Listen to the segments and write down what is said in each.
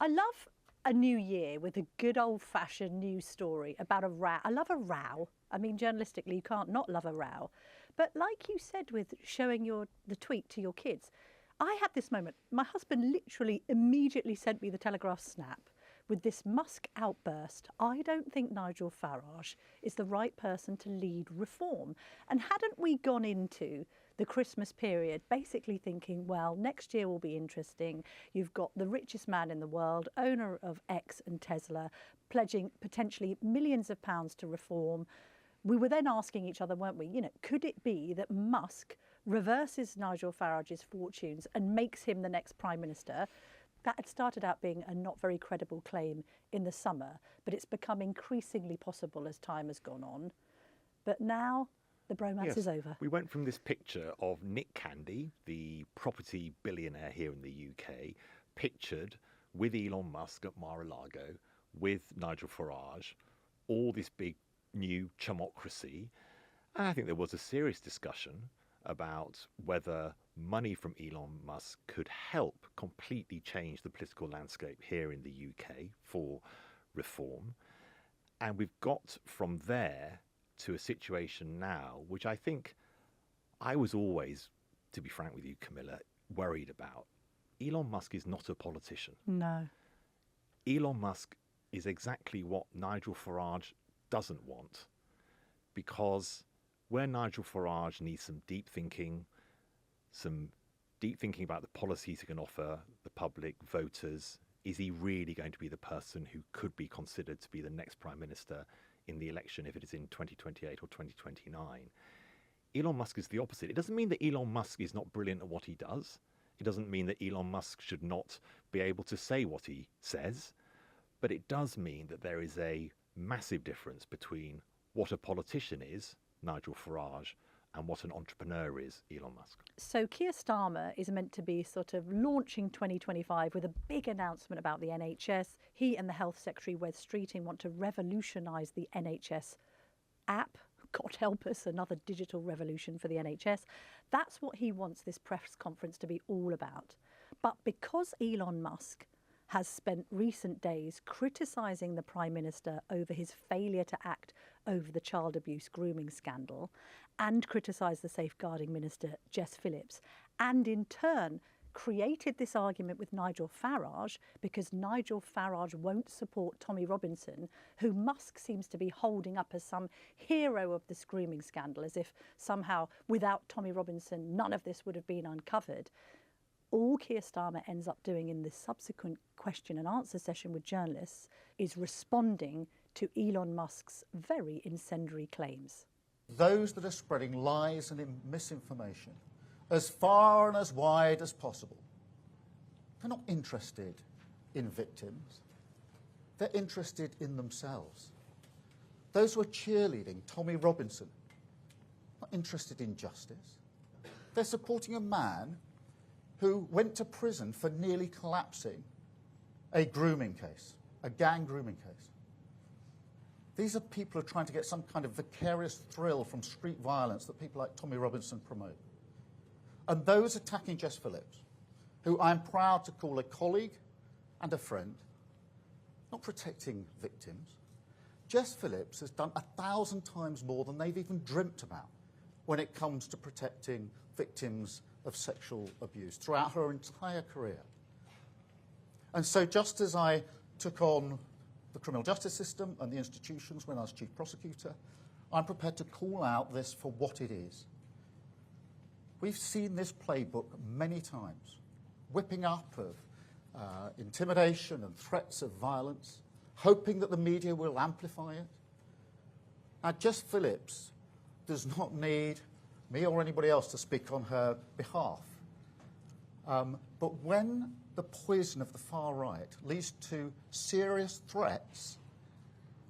I love a new year with a good old-fashioned news story about a row. I love a row. I mean, journalistically, you can't not love a row. But like you said with showing the tweet to your kids, I had this moment. My husband literally immediately sent me the Telegraph snap with this Musk outburst. I don't think Nigel Farage is the right person to lead reform. And hadn't we gone into the Christmas period basically thinking, well, next year will be interesting. You've got the richest man in the world, owner of X and Tesla, pledging potentially millions of pounds to reform. We were then asking each other, weren't we, could it be that Musk reverses Nigel Farage's fortunes and makes him the next Prime Minister? That had started out being a not very credible claim in the summer, but it's become increasingly possible as time has gone on. But now the bromance is over. We went from this picture of Nick Candy, the property billionaire here in the UK, pictured with Elon Musk at Mar-a-Lago, with Nigel Farage, all this big new chumocracy. And I think there was a serious discussion about whether money from Elon Musk could help completely change the political landscape here in the UK for reform. And we've got from there to a situation now, which I think I was always, to be frank with you, Camilla, worried about. Elon Musk is not a politician. No. Elon Musk is exactly what Nigel Farage doesn't want, because where Nigel Farage needs some deep thinking about the policies he can offer the public, voters, is he really going to be the person who could be considered to be the next Prime Minister in the election if it is in 2028 or 2029? Elon Musk is the opposite. It doesn't mean that Elon Musk is not brilliant at what he does. It doesn't mean that Elon Musk should not be able to say what he says. But it does mean that there is a massive difference between what a politician is, Nigel Farage, and what an entrepreneur is, Elon Musk. So Keir Starmer is meant to be sort of launching 2025 with a big announcement about the NHS. He and the Health Secretary, Wes Streeting, want to revolutionise the NHS app. God help us, another digital revolution for the NHS. That's what he wants this press conference to be all about. But because Elon Musk has spent recent days criticising the Prime Minister over his failure to act over the child abuse grooming scandal, and criticised the Safeguarding Minister, Jess Phillips, and in turn created this argument with Nigel Farage because Nigel Farage won't support Tommy Robinson, who Musk seems to be holding up as some hero of this grooming scandal, as if somehow without Tommy Robinson none of this would have been uncovered. All Keir Starmer ends up doing in this subsequent question and answer session with journalists is responding to Elon Musk's very incendiary claims. Those that are spreading lies and misinformation as far and as wide as possible, they're not interested in victims. They're interested in themselves. Those who are cheerleading Tommy Robinson, not interested in justice. They're supporting a man who went to prison for nearly collapsing a grooming case, a gang grooming case. These are people who are trying to get some kind of vicarious thrill from street violence that people like Tommy Robinson promote. And those attacking Jess Phillips, who I'm proud to call a colleague and a friend, not protecting victims. Jess Phillips has done 1,000 times more than they've even dreamt about when it comes to protecting victims of sexual abuse throughout her entire career. And so just as I took on the criminal justice system and the institutions when I was chief prosecutor, I'm prepared to call out this for what it is. We've seen this playbook many times, whipping up of intimidation and threats of violence, hoping that the media will amplify it. Now, Jess Phillips does not need me or anybody else to speak on her behalf. But when the poison of the far right leads to serious threats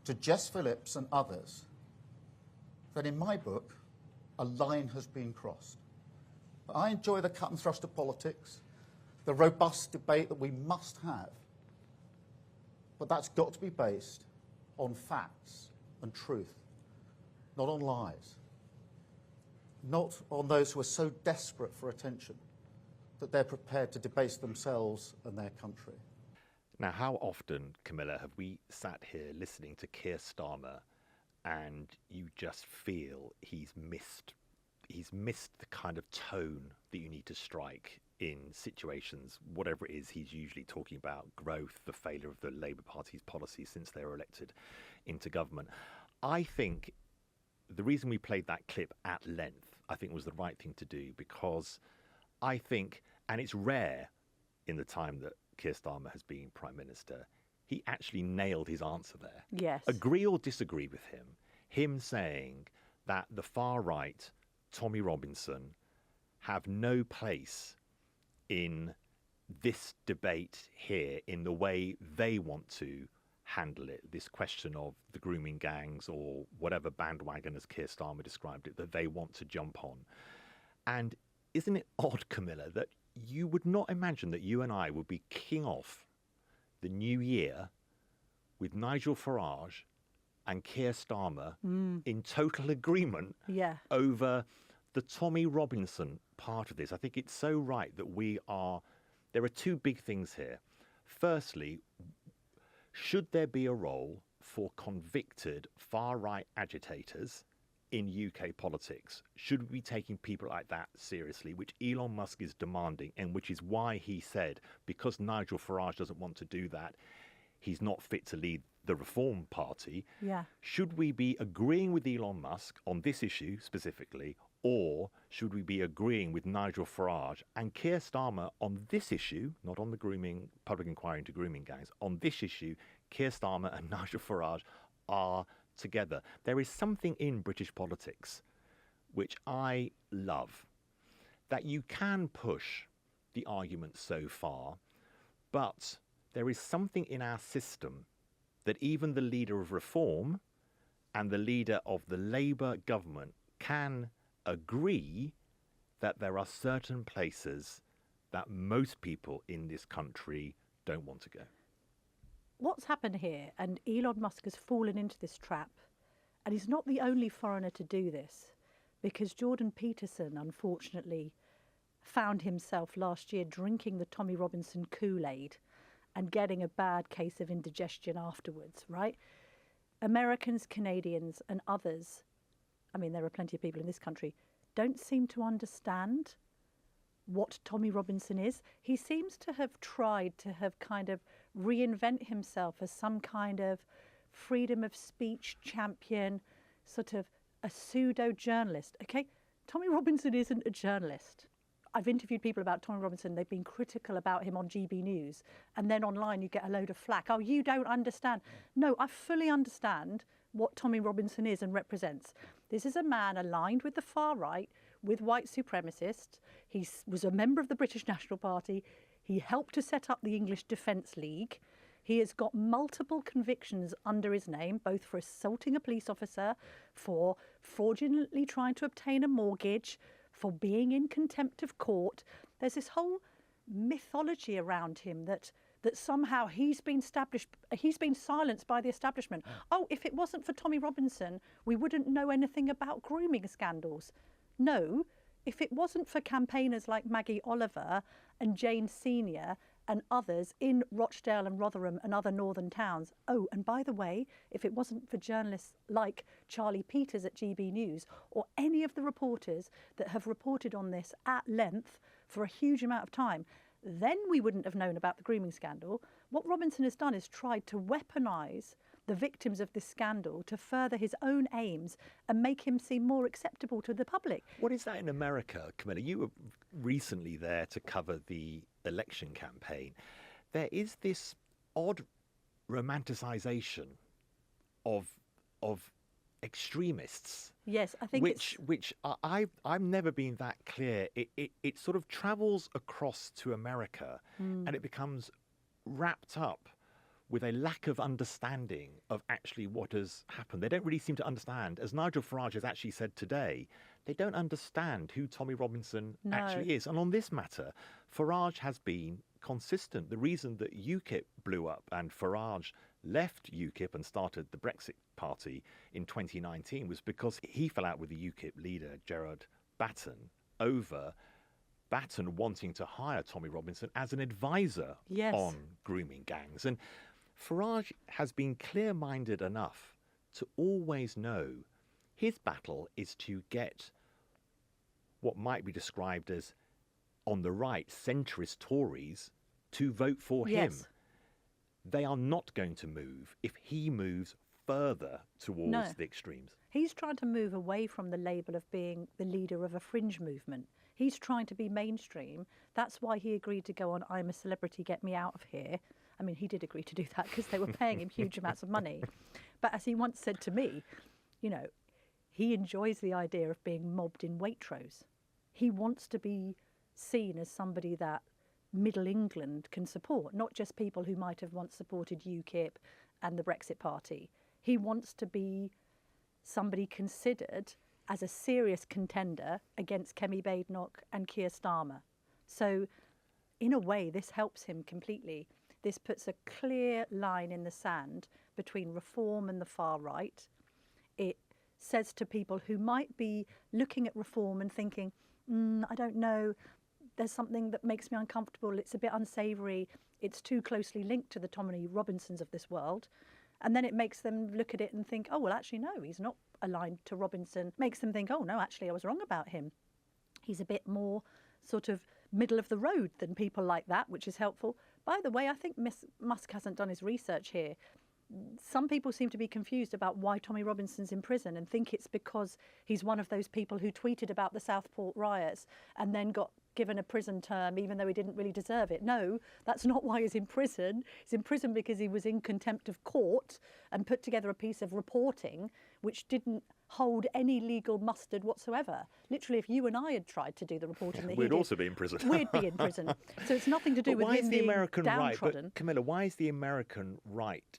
to Jess Phillips and others, then in my book, a line has been crossed. I enjoy the cut and thrust of politics, the robust debate that we must have, but that's got to be based on facts and truth, not on lies, not on those who are so desperate for attention that they're prepared to debase themselves and their country. Now, how often, Camilla, have we sat here listening to Keir Starmer and you just feel he's missed the kind of tone that you need to strike in situations, whatever it is he's usually talking about, growth, the failure of the Labour Party's policy since they were elected into government. I think the reason we played that clip at length, I think was the right thing to do, because I think, and it's rare in the time that Keir Starmer has been Prime Minister, he actually nailed his answer there. Yes. Agree or disagree with him saying that the far right, Tommy Robinson, have no place in this debate here in the way they want to handle it, this question of the grooming gangs or whatever bandwagon, as Keir Starmer described it, that they want to jump on. And isn't it odd, Camilla, that you would not imagine that you and I would be kicking off the new year with Nigel Farage and Keir Starmer in total agreement over the Tommy Robinson part of this. I think it's so right that there are two big things here. Firstly, should there be a role for convicted far-right agitators in UK politics? Should we be taking people like that seriously, which Elon Musk is demanding, and which is why he said, because Nigel Farage doesn't want to do that, he's not fit to lead the Reform Party. Yeah. Should we be agreeing with Elon Musk on this issue specifically, or should we be agreeing with Nigel Farage and Keir Starmer on this issue, not on the public inquiry into grooming gangs, on this issue, Keir Starmer and Nigel Farage are together? There is something in British politics which I love, that you can push the argument so far, but there is something in our system that even the leader of Reform and the leader of the Labour government can agree that there are certain places that most people in this country don't want to go. What's happened here, and Elon Musk has fallen into this trap, and he's not the only foreigner to do this, because Jordan Peterson, unfortunately, found himself last year drinking the Tommy Robinson Kool-Aid and getting a bad case of indigestion afterwards, right? Americans, Canadians and others, I mean, there are plenty of people in this country, don't seem to understand what Tommy Robinson is. He seems to have tried to have kind of reinvent himself as some kind of freedom of speech champion, sort of a pseudo-journalist. Okay, Tommy Robinson isn't a journalist. I've interviewed people about Tommy Robinson. They've been critical about him on GB News. And then online you get a load of flack. Oh, you don't understand. No, I fully understand what Tommy Robinson is and represents. This is a man aligned with the far right, with white supremacists. He was a member of the British National Party. He helped to set up the English Defence League. He has got multiple convictions under his name, both for assaulting a police officer, for fraudulently trying to obtain a mortgage, for being in contempt of court. There's this whole mythology around him that somehow he's been silenced by the establishment. Oh, if it wasn't for Tommy Robinson, we wouldn't know anything about grooming scandals. No, if it wasn't for campaigners like Maggie Oliver and Jane Senior and others in Rochdale and Rotherham and other northern towns. Oh, and by the way, if it wasn't for journalists like Charlie Peters at GB News or any of the reporters that have reported on this at length for a huge amount of time, then we wouldn't have known about the grooming scandal. What Robinson has done is tried to weaponise the victims of this scandal to further his own aims and make him seem more acceptable to the public. What is that in America, Camilla? You were recently there to cover the election campaign. There is this odd romanticisation of extremists. Yes, I think which I've never been that clear. It sort of travels across to America and it becomes wrapped up with a lack of understanding of actually what has happened. They don't really seem to understand, as Nigel Farage has actually said today, they don't understand who Tommy Robinson actually is. And on this matter, Farage has been consistent. The reason that UKIP blew up and Farage left UKIP and started the Brexit Party in 2019 was because he fell out with the UKIP leader, Gerard Batten, over Batten wanting to hire Tommy Robinson as an advisor Yes. on grooming gangs. And Farage has been clear-minded enough to always know his battle is to get what might be described as on the right, centrist Tories to vote for him. Yes. They are not going to move if he moves further towards No. the extremes. He's trying to move away from the label of being the leader of a fringe movement. He's trying to be mainstream. That's why he agreed to go on I'm a Celebrity, Get Me Out of Here. I mean, he did agree to do that because they were paying him huge amounts of money. But as he once said to me, you know, he enjoys the idea of being mobbed in Waitrose. He wants to be seen as somebody that Middle England can support, not just people who might have once supported UKIP and the Brexit Party. He wants to be somebody considered as a serious contender against Kemi Badenoch and Keir Starmer. So, in a way, this helps him completely. This puts a clear line in the sand between reform and the far right. It says to people who might be looking at reform and thinking, I don't know, there's something that makes me uncomfortable, it's a bit unsavoury, it's too closely linked to the Tommy Robinsons of this world. And then it makes them look at it and think, oh, well, actually, no, he's not aligned to Robinson. Makes them think, oh, no, actually, I was wrong about him. He's a bit more sort of middle of the road than people like that, which is helpful. By the way, I think Musk hasn't done his research here. Some people seem to be confused about why Tommy Robinson's in prison and think it's because he's one of those people who tweeted about the Southport riots and then got given a prison term even though he didn't really deserve it. No, that's not why he's in prison. He's in prison because he was in contempt of court and put together a piece of reporting which didn't hold any legal mustard whatsoever. Literally, if you and I had tried to do the reporting that We'd he did, also be in prison. we'd be in prison. So it's nothing to do with why him is the being American right? downtrodden. But Camilla, why is the American right?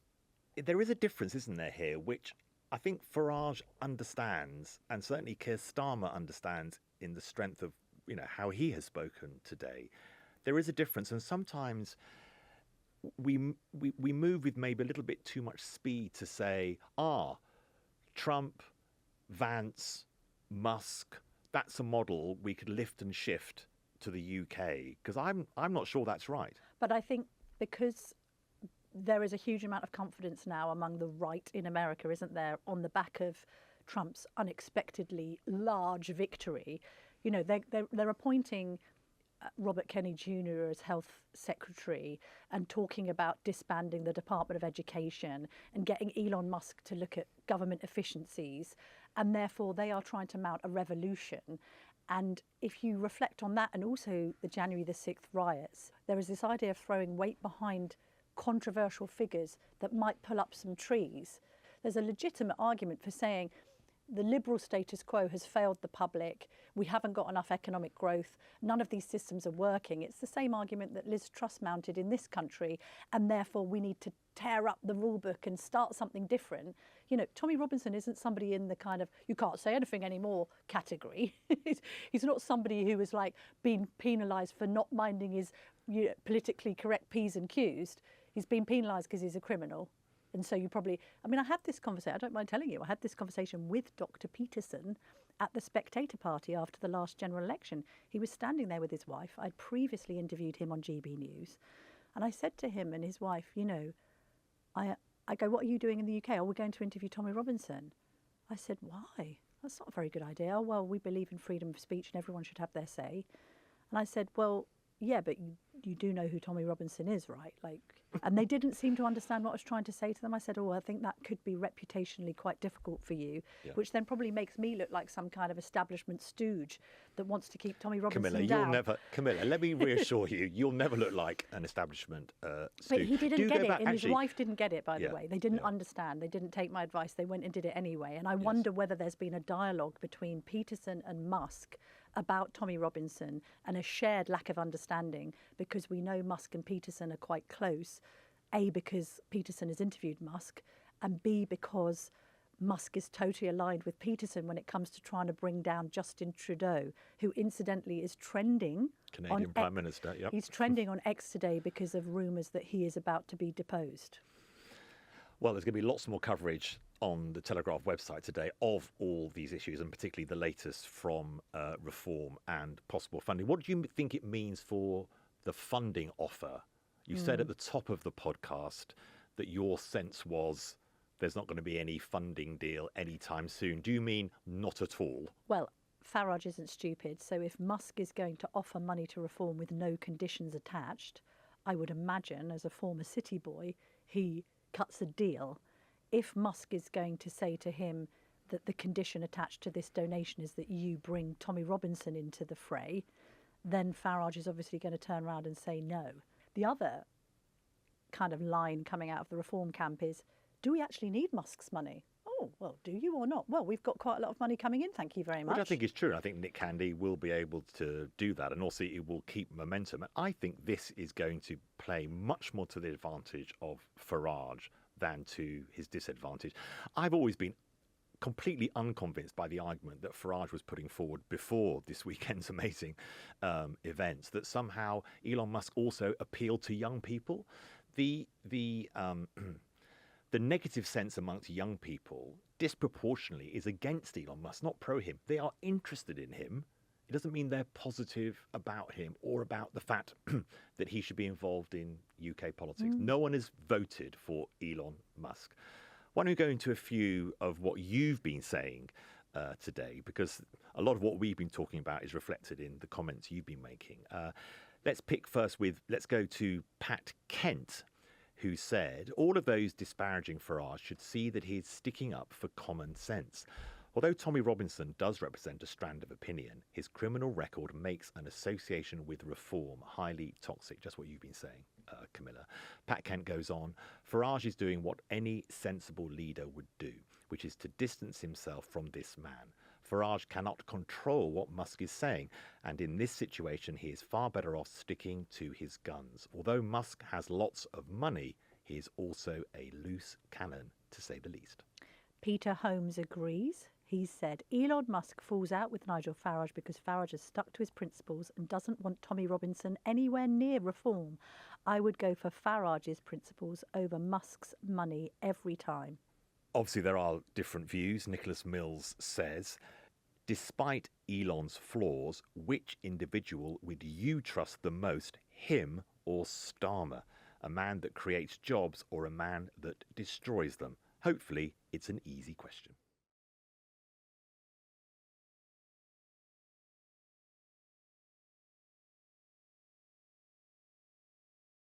There is a difference, isn't there, here, which I think Farage understands, and certainly Keir Starmer understands in the strength of, you know, how he has spoken today. There is a difference, and sometimes we move with maybe a little bit too much speed to say, Trump, Vance, Musk, that's a model we could lift and shift to the UK, because I'm not sure that's right. But I think because there is a huge amount of confidence now among the right in America, isn't there, on the back of Trump's unexpectedly large victory. You know, they're appointing Robert Kennedy Jr. as health secretary and talking about disbanding the Department of Education and getting Elon Musk to look at government efficiencies. And therefore, they are trying to mount a revolution. And if you reflect on that and also the January the 6th riots, there is this idea of throwing weight behind controversial figures that might pull up some trees. There's a legitimate argument for saying the liberal status quo has failed the public, we haven't got enough economic growth, none of these systems are working. It's the same argument that Liz Truss mounted in this country, and therefore we need to tear up the rule book and start something different. You know, Tommy Robinson isn't somebody in the kind of you can't say anything anymore category. He's not somebody who has like been penalised for not minding his politically correct P's and Q's. He's been penalised because he's a criminal. And so you probably, I mean, I had this conversation, I don't mind telling you, I had this conversation with Dr. Peterson at the Spectator Party after the last general election. He was standing there with his wife. I'd previously interviewed him on GB News. And I said to him and his wife, you know, I go, what are you doing in the UK? Oh, we're going to interview Tommy Robinson. I said, why? That's not a very good idea. Oh, well, we believe in freedom of speech and everyone should have their say. And I said, well, yeah, but you do know who Tommy Robinson is, right? Like, and they didn't seem to understand what I was trying to say to them. I said, oh, I think that could be reputationally quite difficult for you, which then probably makes me look like some kind of establishment stooge that wants to keep Tommy Robinson down. Camilla, let me reassure you, you'll never look like an establishment stooge. But he didn't get it, and his wife didn't get it, by the way. They didn't understand. They didn't take my advice. They went and did it anyway. And I wonder whether there's been a dialogue between Peterson and Musk about Tommy Robinson and a shared lack of understanding, because we know Musk and Peterson are quite close, A, because Peterson has interviewed Musk, and B, because Musk is totally aligned with Peterson when it comes to trying to bring down Justin Trudeau, who incidentally is trending. Canadian Prime Minister, yep. He's trending on X today because of rumours that he is about to be deposed. Well, there's going to be lots more coverage on the Telegraph website today of all these issues, and particularly the latest from reform and possible funding. What do you think it means for the funding offer? You said at the top of the podcast that your sense was there's not going to be any funding deal anytime soon. Do you mean not at all? Well, Farage isn't stupid, so if Musk is going to offer money to reform with no conditions attached, I would imagine, as a former city boy, he cuts a deal. If Musk is going to say to him that the condition attached to this donation is that you bring Tommy Robinson into the fray, then Farage is obviously going to turn around and say no. The other kind of line coming out of the reform camp is, do we actually need Musk's money? Oh, well, do you or not? Well, we've got quite a lot of money coming in, thank you very much. Which I think is true. I think Nick Candy will be able to do that, and also it will keep momentum. And I think this is going to play much more to the advantage of Farage than to his disadvantage. I've always been completely unconvinced by the argument that Farage was putting forward before this weekend's amazing events, that somehow Elon Musk also appealed to young people. The negative sense amongst young people disproportionately is against Elon Musk, not pro him. They are interested in him. It doesn't mean they're positive about him or about the fact that he should be involved in UK politics. No one has voted for Elon Musk. Why don't we go into a few of what you've been saying today, because a lot of what we've been talking about is reflected in the comments you've been making. Let's go to Pat Kent, who said, all of those disparaging Farage should see that he is sticking up for common sense. Although Tommy Robinson does represent a strand of opinion, his criminal record makes an association with reform highly toxic. Just what you've been saying, Camilla. Pat Kent goes on, Farage is doing what any sensible leader would do, which is to distance himself from this man. Farage cannot control what Musk is saying, and in this situation he is far better off sticking to his guns. Although Musk has lots of money, he is also a loose cannon, to say the least. Peter Holmes agrees. He said, Elon Musk falls out with Nigel Farage because Farage has stuck to his principles and doesn't want Tommy Robinson anywhere near reform. I would go for Farage's principles over Musk's money every time. Obviously, there are different views. Nicholas Mills says, despite Elon's flaws, which individual would you trust the most, him or Starmer? A man that creates jobs or a man that destroys them? Hopefully, it's an easy question.